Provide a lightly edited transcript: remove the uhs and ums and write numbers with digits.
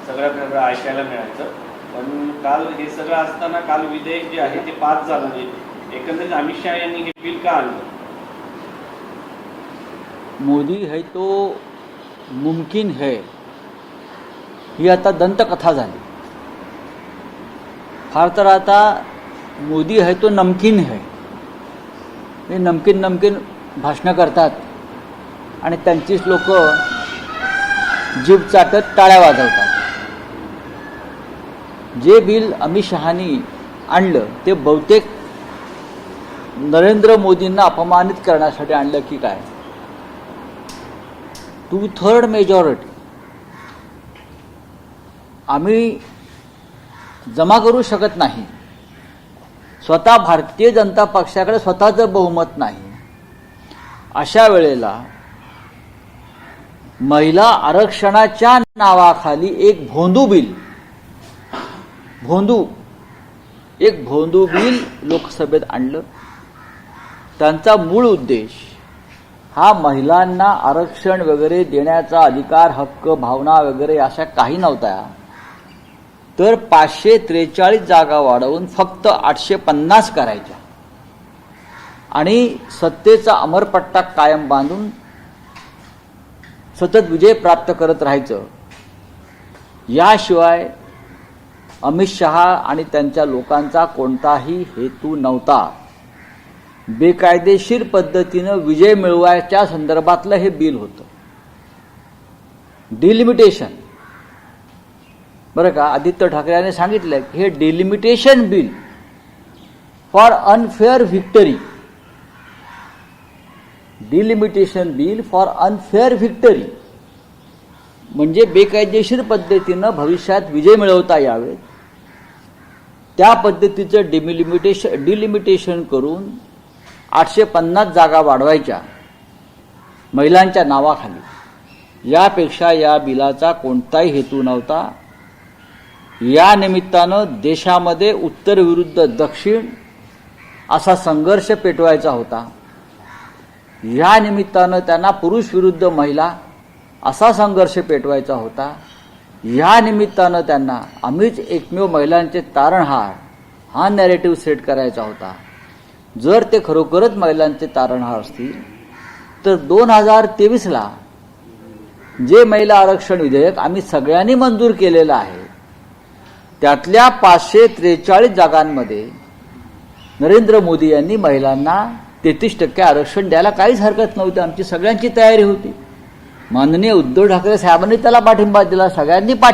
सगळं ऐकायला मिळायचं. पण काल हे सगळं असताना काल विधेयक जे आहे ते पास झालं नाही. एकंदरीत अमित शहा यांनी हे बिल का आणलं? मोदी है तो मुमकिन है ही आता दंतकथा झाली. फार तर आता मोदी है तो नमकीन है, हे नमकीन भाषणं करतात आणि त्यांचीच लोक जीभ चाटत टाळ्या वाजवतात. जे बिल अमित शहानी आणलं ते बहुतेक नरेंद्र मोदींना अपमानित करण्यासाठी आणलं की काय. 2/3 मेजॉरिटी आम्ही जमा करू शकत नाही. स्वतः भारतीय जनता पक्षाकडे स्वतःचं बहुमत नाही. अशा वेळेला महिला आरक्षणाच्या नावाखाली एक भोंदू बिल लोकसभेत आणलं. त्यांचा मूळ उद्देश हा महिलांना आरक्षण वगैरे देण्याचा अधिकार, हक्क, भावना वगैरे अशा काही नव्हत्या. तर 543 जागा वाढवून फक्त 850 करायच्या आणि सत्तेचा अमरपट्टा कायम बांधून सतत विजय प्राप्त करत राहायचं. याशिवाय अमित शहा आणि त्यांच्या लोकांचा कोणताही हेतू नव्हता. बेकायदेशीर पद्धतीनं विजय मिळवायच्या संदर्भातलं हे बिल होतं. डिलिमिटेशन, बरं का, आदित्य ठाकरे यांनी सांगितलं की हे delimitation bill for unfair Victory. Delimitation bill for unfair Victory म्हणजे बेकायदेशीर पद्धतीनं भविष्यात विजय मिळवता यावेत त्या पद्धतीचं डिलिमिटेशन करून 850 जागा वाढवायच्या महिलांच्या नावाखाली. यापेक्षा या बिलाचा कोणताही हेतू नव्हता. या निमित्तानं देशामध्ये उत्तर विरुद्ध दक्षिण असा संघर्ष पेटवायचा होता. या निमित्तानं त्यांना पुरुष विरुद्ध महिला असा संघर्ष पेटवायचा होता. या निमित्तानं त्यांना आम्हीच एकमेव महिलांचे तारणहार हा नॅरेटिव्ह सेट करायचा होता. जर ते खरोखरच महिलांचे तारणहार असतील तर 2023ला जे महिला आरक्षण विधेयक आम्ही सगळ्यांनी मंजूर केलेलं आहे त्यातल्या 543 जागांमध्ये नरेंद्र मोदी यांनी महिलांना 33% आरक्षण द्यायला काहीच हरकत नव्हती. आमची सगळ्यांची तयारी होती. माननीय उद्धव ठाकरे साहेबांनी त्याला पाठिंबा दिला, सगळ्यांनी पाठिंबा